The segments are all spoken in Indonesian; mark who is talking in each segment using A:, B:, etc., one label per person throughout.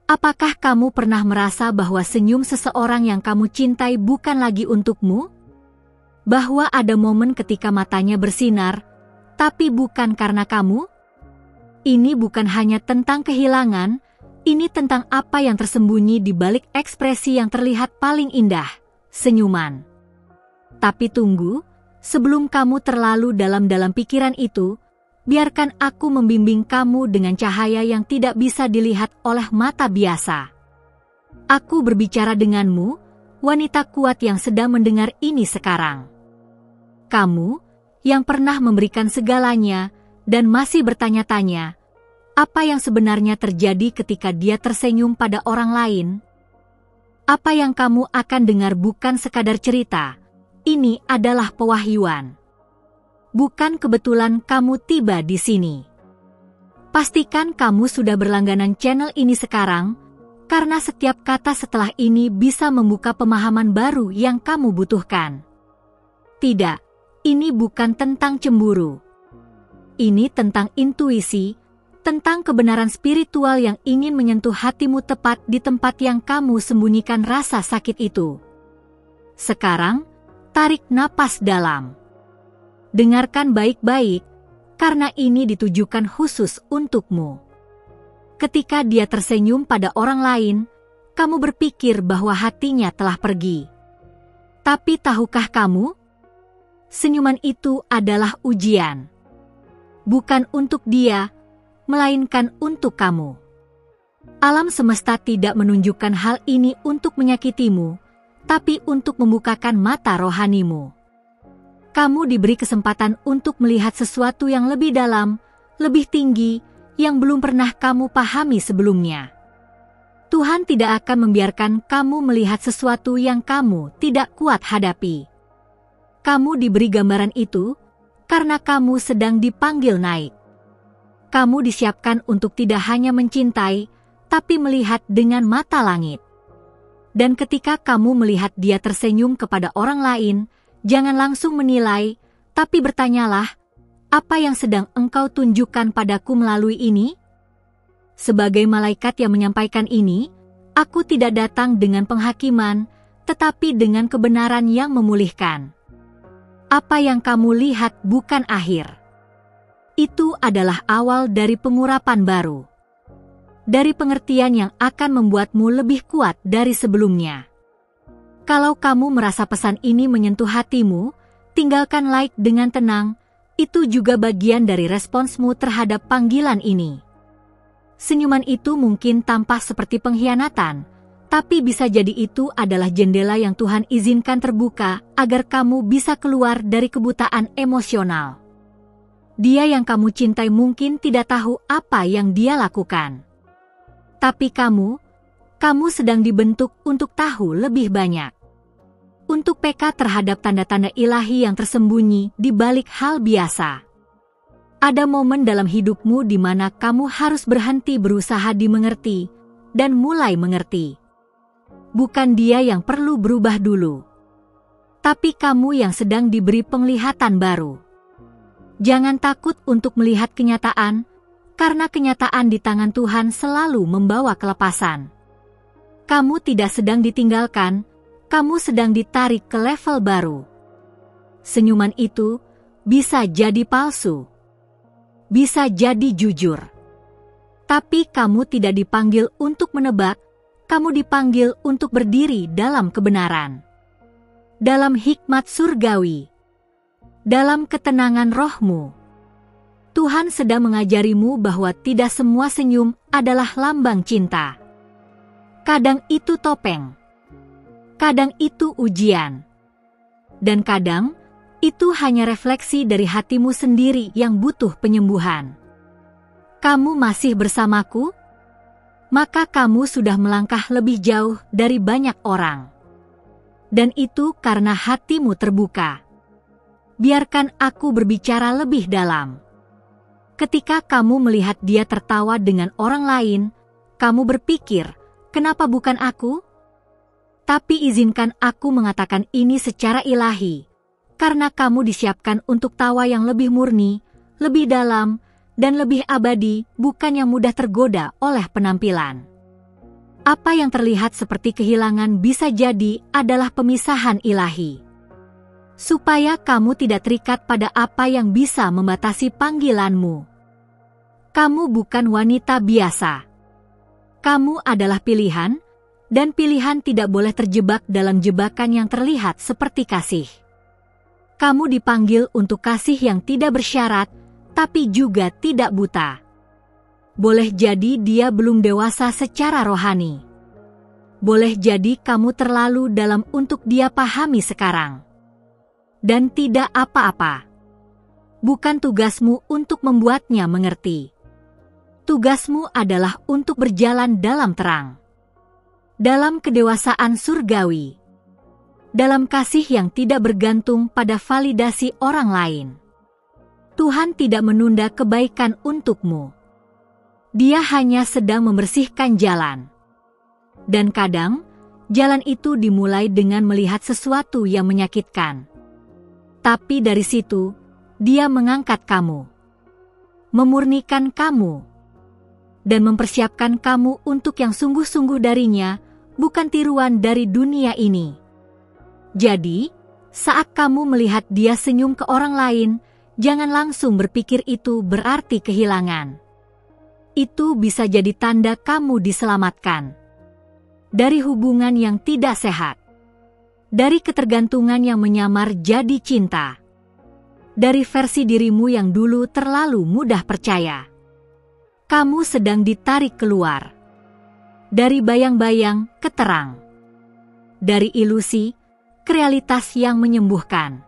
A: Apakah kamu pernah merasa bahwa senyum seseorang yang kamu cintai bukan lagi untukmu? Bahwa ada momen ketika matanya bersinar, tapi bukan karena kamu? Ini bukan hanya tentang kehilangan, ini tentang apa yang tersembunyi di balik ekspresi yang terlihat paling indah, senyuman. Tapi tunggu, sebelum kamu terlalu dalam pikiran itu, biarkan aku membimbing kamu dengan cahaya yang tidak bisa dilihat oleh mata biasa. Aku berbicara denganmu, wanita kuat yang sedang mendengar ini sekarang. Kamu, yang pernah memberikan segalanya, dan masih bertanya-tanya, apa yang sebenarnya terjadi ketika dia tersenyum pada orang lain? Apa yang kamu akan dengar bukan sekadar cerita, ini adalah pewahyuan. Bukan kebetulan kamu tiba di sini. Pastikan kamu sudah berlangganan channel ini sekarang, karena setiap kata setelah ini bisa membuka pemahaman baru yang kamu butuhkan. Tidak, ini bukan tentang cemburu. Ini tentang intuisi, tentang kebenaran spiritual yang ingin menyentuh hatimu tepat di tempat yang kamu sembunyikan rasa sakit itu. Sekarang, tarik napas dalam. Dengarkan baik-baik, karena ini ditujukan khusus untukmu. Ketika dia tersenyum pada orang lain, kamu berpikir bahwa hatinya telah pergi. Tapi tahukah kamu? Senyuman itu adalah ujian. Bukan untuk dia, melainkan untuk kamu. Alam semesta tidak menunjukkan hal ini untuk menyakitimu, tapi untuk membukakan mata rohanimu. Kamu diberi kesempatan untuk melihat sesuatu yang lebih dalam, lebih tinggi, yang belum pernah kamu pahami sebelumnya. Tuhan tidak akan membiarkan kamu melihat sesuatu yang kamu tidak kuat hadapi. Kamu diberi gambaran itu karena kamu sedang dipanggil naik. Kamu disiapkan untuk tidak hanya mencintai, tapi melihat dengan mata langit. Dan ketika kamu melihat dia tersenyum kepada orang lain, jangan langsung menilai, tapi bertanyalah, apa yang sedang engkau tunjukkan padaku melalui ini? Sebagai malaikat yang menyampaikan ini, aku tidak datang dengan penghakiman, tetapi dengan kebenaran yang memulihkan. Apa yang kamu lihat bukan akhir. Itu adalah awal dari pengurapan baru. Dari pengertian yang akan membuatmu lebih kuat dari sebelumnya. Kalau kamu merasa pesan ini menyentuh hatimu, tinggalkan like dengan tenang, itu juga bagian dari responsmu terhadap panggilan ini. Senyuman itu mungkin tampak seperti pengkhianatan, tapi bisa jadi itu adalah jendela yang Tuhan izinkan terbuka agar kamu bisa keluar dari kebutaan emosional. Dia yang kamu cintai mungkin tidak tahu apa yang dia lakukan. Tapi kamu sedang dibentuk untuk tahu lebih banyak. Untuk peka terhadap tanda-tanda ilahi yang tersembunyi di balik hal biasa. Ada momen dalam hidupmu di mana kamu harus berhenti berusaha dimengerti dan mulai mengerti. Bukan dia yang perlu berubah dulu, tapi kamu yang sedang diberi penglihatan baru. Jangan takut untuk melihat kenyataan, karena kenyataan di tangan Tuhan selalu membawa kelepasan. Kamu tidak sedang ditinggalkan, kamu sedang ditarik ke level baru. Senyuman itu bisa jadi palsu, bisa jadi jujur. Tapi kamu tidak dipanggil untuk menebak, kamu dipanggil untuk berdiri dalam kebenaran. Dalam hikmat surgawi, dalam ketenangan rohmu. Tuhan sedang mengajarimu bahwa tidak semua senyum adalah lambang cinta. Kadang itu topeng. Kadang itu ujian. Dan kadang, itu hanya refleksi dari hatimu sendiri yang butuh penyembuhan. Kamu masih bersamaku? Maka kamu sudah melangkah lebih jauh dari banyak orang. Dan itu karena hatimu terbuka. Biarkan aku berbicara lebih dalam. Ketika kamu melihat dia tertawa dengan orang lain, kamu berpikir, kenapa bukan aku? Tapi izinkan aku mengatakan ini secara ilahi, karena kamu disiapkan untuk tawa yang lebih murni, lebih dalam, dan lebih abadi, bukan yang mudah tergoda oleh penampilan. Apa yang terlihat seperti kehilangan bisa jadi adalah pemisahan ilahi. Supaya kamu tidak terikat pada apa yang bisa membatasi panggilanmu. Kamu bukan wanita biasa. Kamu adalah pilihan, dan pilihan tidak boleh terjebak dalam jebakan yang terlihat seperti kasih. Kamu dipanggil untuk kasih yang tidak bersyarat, tapi juga tidak buta. Boleh jadi dia belum dewasa secara rohani. Boleh jadi kamu terlalu dalam untuk dia pahami sekarang. Dan tidak apa-apa. Bukan tugasmu untuk membuatnya mengerti. Tugasmu adalah untuk berjalan dalam terang. Dalam kedewasaan surgawi. Dalam kasih yang tidak bergantung pada validasi orang lain. Tuhan tidak menunda kebaikan untukmu. Dia hanya sedang membersihkan jalan. Dan kadang, jalan itu dimulai dengan melihat sesuatu yang menyakitkan. Tapi dari situ, dia mengangkat kamu. Memurnikan kamu. Dan mempersiapkan kamu untuk yang sungguh-sungguh darinya, bukan tiruan dari dunia ini. Jadi, saat kamu melihat dia senyum ke orang lain, jangan langsung berpikir itu berarti kehilangan. Itu bisa jadi tanda kamu diselamatkan. Dari hubungan yang tidak sehat. Dari ketergantungan yang menyamar jadi cinta. Dari versi dirimu yang dulu terlalu mudah percaya. Kamu sedang ditarik keluar. Dari bayang-bayang ke terang. Dari ilusi ke realitas yang menyembuhkan.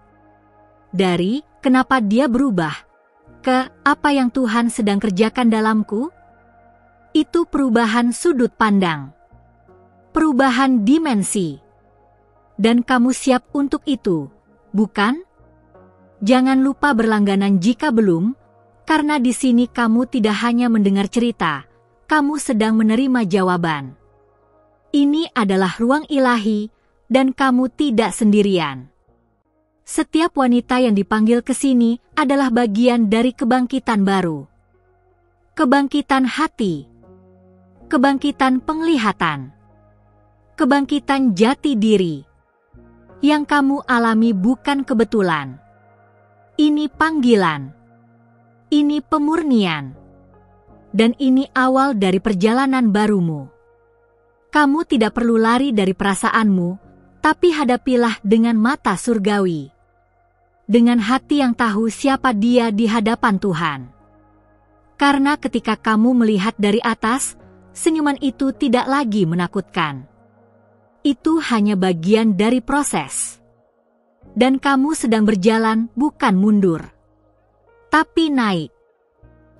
A: Dari kenapa dia berubah ke apa yang Tuhan sedang kerjakan dalamku. Itu perubahan sudut pandang. Perubahan dimensi. Dan kamu siap untuk itu, bukan? Jangan lupa berlangganan jika belum, karena di sini kamu tidak hanya mendengar cerita, kamu sedang menerima jawaban. Ini adalah ruang ilahi, dan kamu tidak sendirian. Setiap wanita yang dipanggil ke sini adalah bagian dari kebangkitan baru. Kebangkitan hati. Kebangkitan penglihatan. Kebangkitan jati diri. Yang kamu alami bukan kebetulan. Ini panggilan. Ini pemurnian. Dan ini awal dari perjalanan barumu. Kamu tidak perlu lari dari perasaanmu, tapi hadapilah dengan mata surgawi. Dengan hati yang tahu siapa dia di hadapan Tuhan. Karena ketika kamu melihat dari atas, senyuman itu tidak lagi menakutkan. Itu hanya bagian dari proses. Dan kamu sedang berjalan bukan mundur. Tapi naik.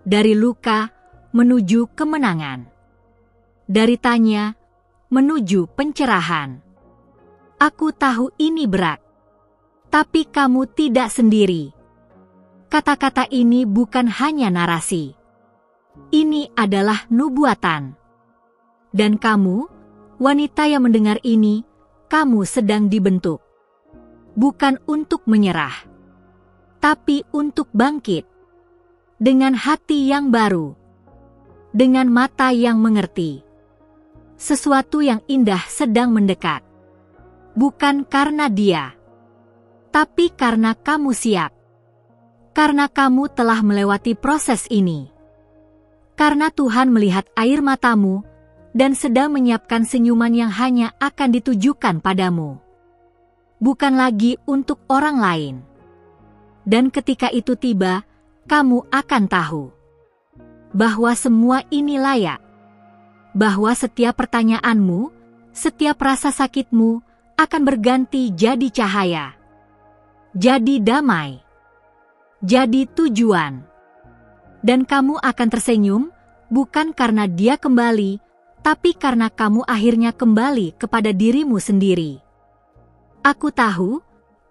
A: Dari luka menuju kemenangan. Dari tanya menuju pencerahan. Aku tahu ini berat. Tapi kamu tidak sendiri. Kata-kata ini bukan hanya narasi. Ini adalah nubuatan. Dan kamu, wanita yang mendengar ini, kamu sedang dibentuk. Bukan untuk menyerah, tapi untuk bangkit. Dengan hati yang baru. Dengan mata yang mengerti. Sesuatu yang indah sedang mendekat. Bukan karena dia, tapi karena kamu siap. Karena kamu telah melewati proses ini. Karena Tuhan melihat air matamu, dan sedang menyiapkan senyuman yang hanya akan ditujukan padamu. Bukan lagi untuk orang lain. Dan ketika itu tiba, kamu akan tahu bahwa semua ini layak. Bahwa setiap pertanyaanmu, setiap rasa sakitmu akan berganti jadi cahaya. Jadi damai. Jadi tujuan. Dan kamu akan tersenyum, bukan karena dia kembali, tapi karena kamu akhirnya kembali kepada dirimu sendiri. Aku tahu,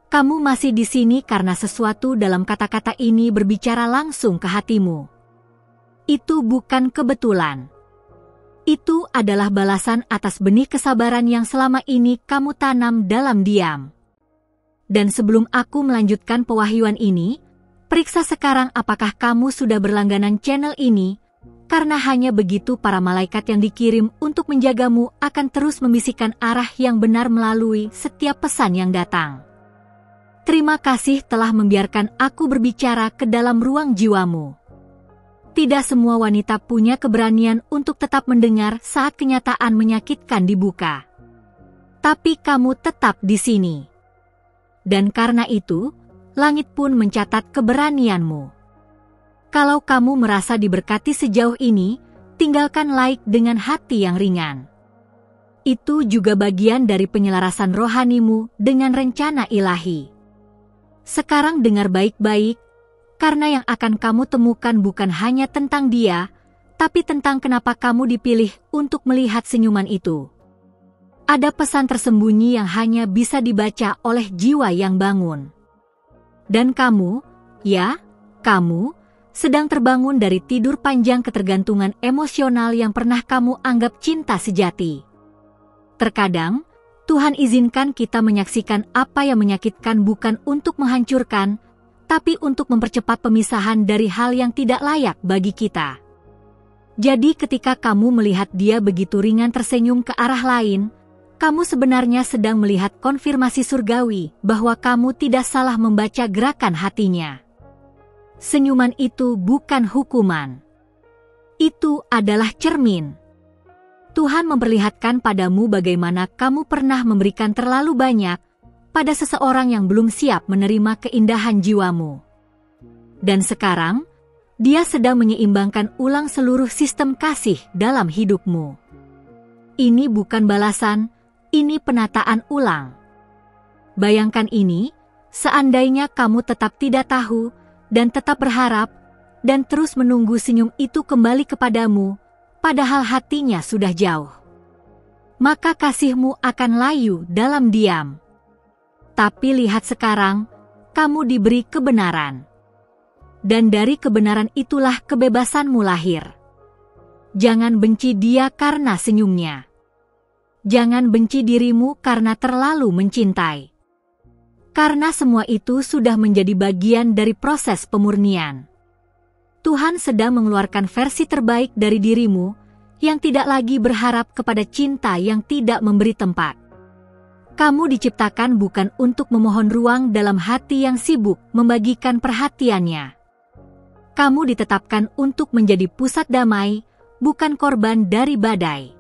A: kamu masih di sini karena sesuatu dalam kata-kata ini berbicara langsung ke hatimu. Itu bukan kebetulan. Itu adalah balasan atas benih kesabaran yang selama ini kamu tanam dalam diam. Dan sebelum aku melanjutkan pewahyuan ini, periksa sekarang apakah kamu sudah berlangganan channel ini, karena hanya begitu para malaikat yang dikirim untuk menjagamu akan terus membisikkan arah yang benar melalui setiap pesan yang datang. Terima kasih telah membiarkan aku berbicara ke dalam ruang jiwamu. Tidak semua wanita punya keberanian untuk tetap mendengar saat kenyataan menyakitkan dibuka. Tapi kamu tetap di sini. Dan karena itu, langit pun mencatat keberanianmu. Kalau kamu merasa diberkati sejauh ini, tinggalkan like dengan hati yang ringan. Itu juga bagian dari penyelarasan rohanimu dengan rencana ilahi. Sekarang dengar baik-baik, karena yang akan kamu temukan bukan hanya tentang dia, tapi tentang kenapa kamu dipilih untuk melihat senyuman itu. Ada pesan tersembunyi yang hanya bisa dibaca oleh jiwa yang bangun. Dan kamu, ya, kamu, sedang terbangun dari tidur panjang ketergantungan emosional yang pernah kamu anggap cinta sejati. Terkadang, Tuhan izinkan kita menyaksikan apa yang menyakitkan bukan untuk menghancurkan, tapi untuk mempercepat pemisahan dari hal yang tidak layak bagi kita. Jadi ketika kamu melihat dia begitu ringan tersenyum ke arah lain, kamu sebenarnya sedang melihat konfirmasi surgawi bahwa kamu tidak salah membaca gerakan hatinya. Senyuman itu bukan hukuman. Itu adalah cermin. Tuhan memperlihatkan padamu bagaimana kamu pernah memberikan terlalu banyak pada seseorang yang belum siap menerima keindahan jiwamu. Dan sekarang, dia sedang menyeimbangkan ulang seluruh sistem kasih dalam hidupmu. Ini bukan balasan, ini penataan ulang. Bayangkan ini, seandainya kamu tetap tidak tahu, dan tetap berharap, dan terus menunggu senyum itu kembali kepadamu, padahal hatinya sudah jauh. Maka kasihmu akan layu dalam diam. Tapi lihat sekarang, kamu diberi kebenaran. Dan dari kebenaran itulah kebebasanmu lahir. Jangan benci dia karena senyumnya. Jangan benci dirimu karena terlalu mencintai. Karena semua itu sudah menjadi bagian dari proses pemurnian. Tuhan sedang mengeluarkan versi terbaik dari dirimu yang tidak lagi berharap kepada cinta yang tidak memberi tempat. Kamu diciptakan bukan untuk memohon ruang dalam hati yang sibuk membagikan perhatiannya. Kamu ditetapkan untuk menjadi pusat damai, bukan korban dari badai.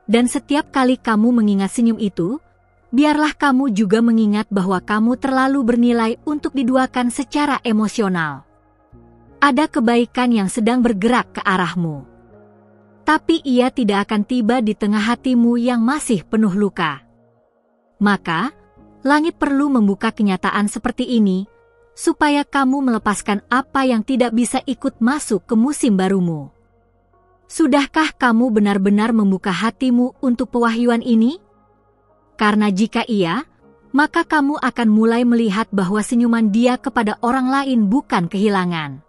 A: Dan setiap kali kamu mengingat senyum itu, biarlah kamu juga mengingat bahwa kamu terlalu bernilai untuk diduakan secara emosional. Ada kebaikan yang sedang bergerak ke arahmu. Tapi ia tidak akan tiba di tengah hatimu yang masih penuh luka. Maka, langit perlu membuka kenyataan seperti ini, supaya kamu melepaskan apa yang tidak bisa ikut masuk ke musim barumu. Sudahkah kamu benar-benar membuka hatimu untuk pewahyuan ini? Karena jika iya, maka kamu akan mulai melihat bahwa senyuman dia kepada orang lain bukan kehilangan.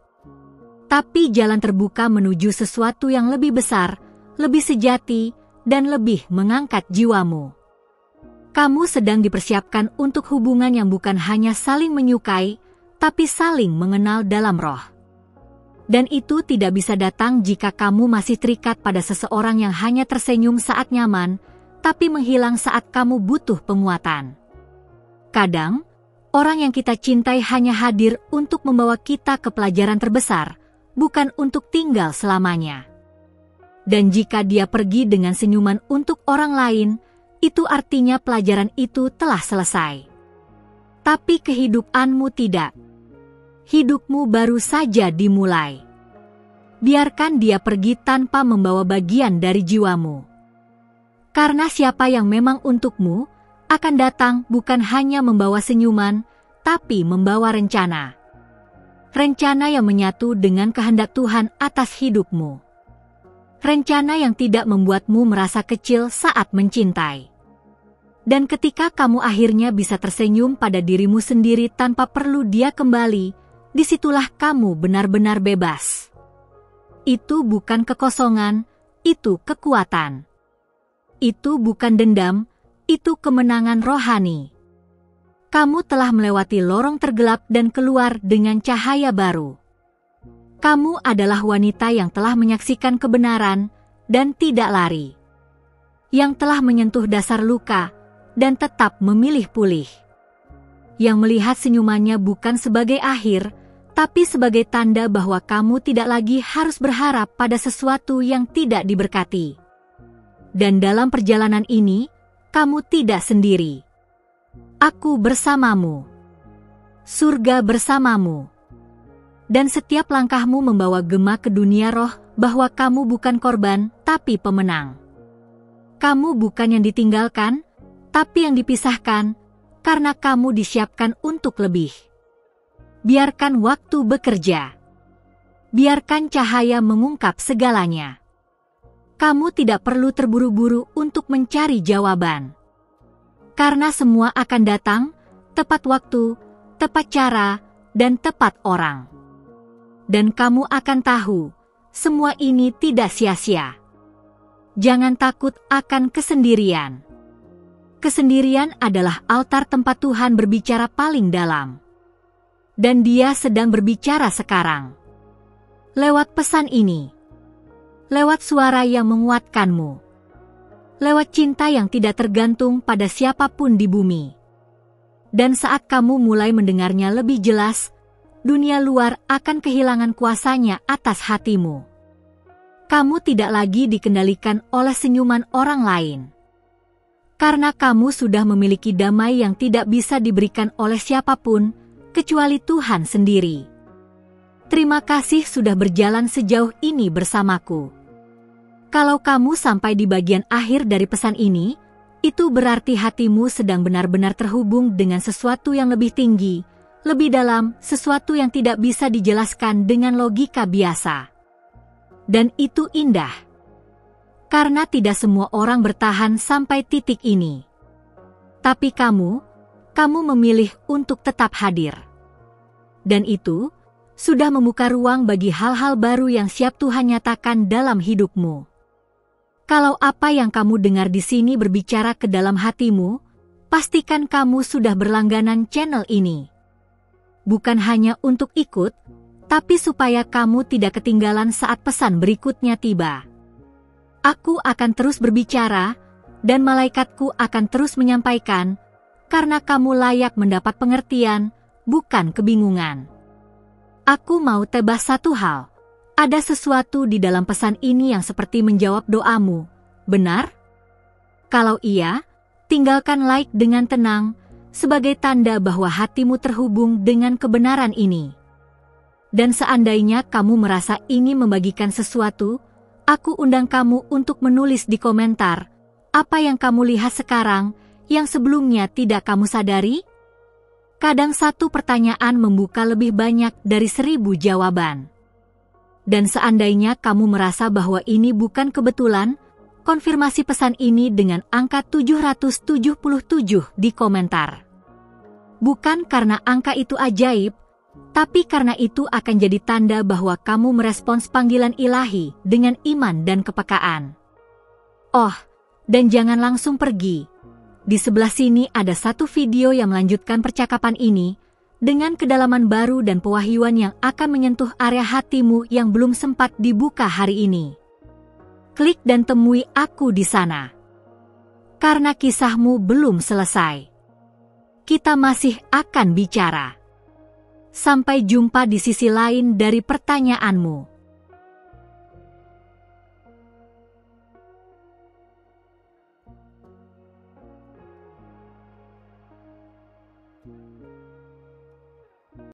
A: Tapi jalan terbuka menuju sesuatu yang lebih besar, lebih sejati, dan lebih mengangkat jiwamu. Kamu sedang dipersiapkan untuk hubungan yang bukan hanya saling menyukai, tapi saling mengenal dalam roh. Dan itu tidak bisa datang jika kamu masih terikat pada seseorang yang hanya tersenyum saat nyaman, tapi menghilang saat kamu butuh penguatan. Kadang, orang yang kita cintai hanya hadir untuk membawa kita ke pelajaran terbesar, bukan untuk tinggal selamanya. Dan jika dia pergi dengan senyuman untuk orang lain, itu artinya pelajaran itu telah selesai. Tapi kehidupanmu tidak. Hidupmu baru saja dimulai. Biarkan dia pergi tanpa membawa bagian dari jiwamu. Karena siapa yang memang untukmu, akan datang bukan hanya membawa senyuman, tapi membawa rencana. Rencana yang menyatu dengan kehendak Tuhan atas hidupmu. Rencana yang tidak membuatmu merasa kecil saat mencintai. Dan ketika kamu akhirnya bisa tersenyum pada dirimu sendiri tanpa perlu dia kembali, disitulah kamu benar-benar bebas. Itu bukan kekosongan, itu kekuatan. Itu bukan dendam, itu kemenangan rohani. Kamu telah melewati lorong tergelap dan keluar dengan cahaya baru. Kamu adalah wanita yang telah menyaksikan kebenaran dan tidak lari, yang telah menyentuh dasar luka dan tetap memilih pulih, yang melihat senyumannya bukan sebagai akhir, tapi sebagai tanda bahwa kamu tidak lagi harus berharap pada sesuatu yang tidak diberkati. Dan dalam perjalanan ini, kamu tidak sendiri. Aku bersamamu. Surga bersamamu. Dan setiap langkahmu membawa gema ke dunia roh bahwa kamu bukan korban, tapi pemenang. Kamu bukan yang ditinggalkan, tapi yang dipisahkan, karena kamu disiapkan untuk lebih. Biarkan waktu bekerja. Biarkan cahaya mengungkap segalanya. Kamu tidak perlu terburu-buru untuk mencari jawaban. Karena semua akan datang, tepat waktu, tepat cara, dan tepat orang. Dan kamu akan tahu, semua ini tidak sia-sia. Jangan takut akan kesendirian. Kesendirian adalah altar tempat Tuhan berbicara paling dalam. Dan Dia sedang berbicara sekarang. Lewat pesan ini. Lewat suara yang menguatkanmu. Lewat cinta yang tidak tergantung pada siapapun di bumi. Dan saat kamu mulai mendengarnya lebih jelas, dunia luar akan kehilangan kuasanya atas hatimu. Kamu tidak lagi dikendalikan oleh senyuman orang lain. Karena kamu sudah memiliki damai yang tidak bisa diberikan oleh siapapun, kecuali Tuhan sendiri. Terima kasih sudah berjalan sejauh ini bersamaku. Kalau kamu sampai di bagian akhir dari pesan ini, itu berarti hatimu sedang benar-benar terhubung dengan sesuatu yang lebih tinggi, lebih dalam, sesuatu yang tidak bisa dijelaskan dengan logika biasa. Dan itu indah. Karena tidak semua orang bertahan sampai titik ini. Tapi kamu memilih untuk tetap hadir. Dan itu sudah membuka ruang bagi hal-hal baru yang siap Tuhan nyatakan dalam hidupmu. Kalau apa yang kamu dengar di sini berbicara ke dalam hatimu, pastikan kamu sudah berlangganan channel ini. Bukan hanya untuk ikut, tapi supaya kamu tidak ketinggalan saat pesan berikutnya tiba. Aku akan terus berbicara, dan malaikatku akan terus menyampaikan, karena kamu layak mendapat pengertian, bukan kebingungan. Aku mau tebas satu hal. Ada sesuatu di dalam pesan ini yang seperti menjawab doamu, benar? Kalau iya, tinggalkan like dengan tenang, sebagai tanda bahwa hatimu terhubung dengan kebenaran ini. Dan seandainya kamu merasa ini membagikan sesuatu, aku undang kamu untuk menulis di komentar, apa yang kamu lihat sekarang, yang sebelumnya tidak kamu sadari? Kadang satu pertanyaan membuka lebih banyak dari 1000 jawaban. Dan seandainya kamu merasa bahwa ini bukan kebetulan, konfirmasi pesan ini dengan angka 777 di komentar. Bukan karena angka itu ajaib, tapi karena itu akan jadi tanda bahwa kamu merespons panggilan ilahi dengan iman dan kepekaan. Oh, dan jangan langsung pergi. Di sebelah sini ada satu video yang melanjutkan percakapan ini, dengan kedalaman baru dan pewahyuan yang akan menyentuh area hatimu yang belum sempat dibuka hari ini. Klik dan temui aku di sana. Karena kisahmu belum selesai. Kita masih akan bicara. Sampai jumpa di sisi lain dari pertanyaanmu.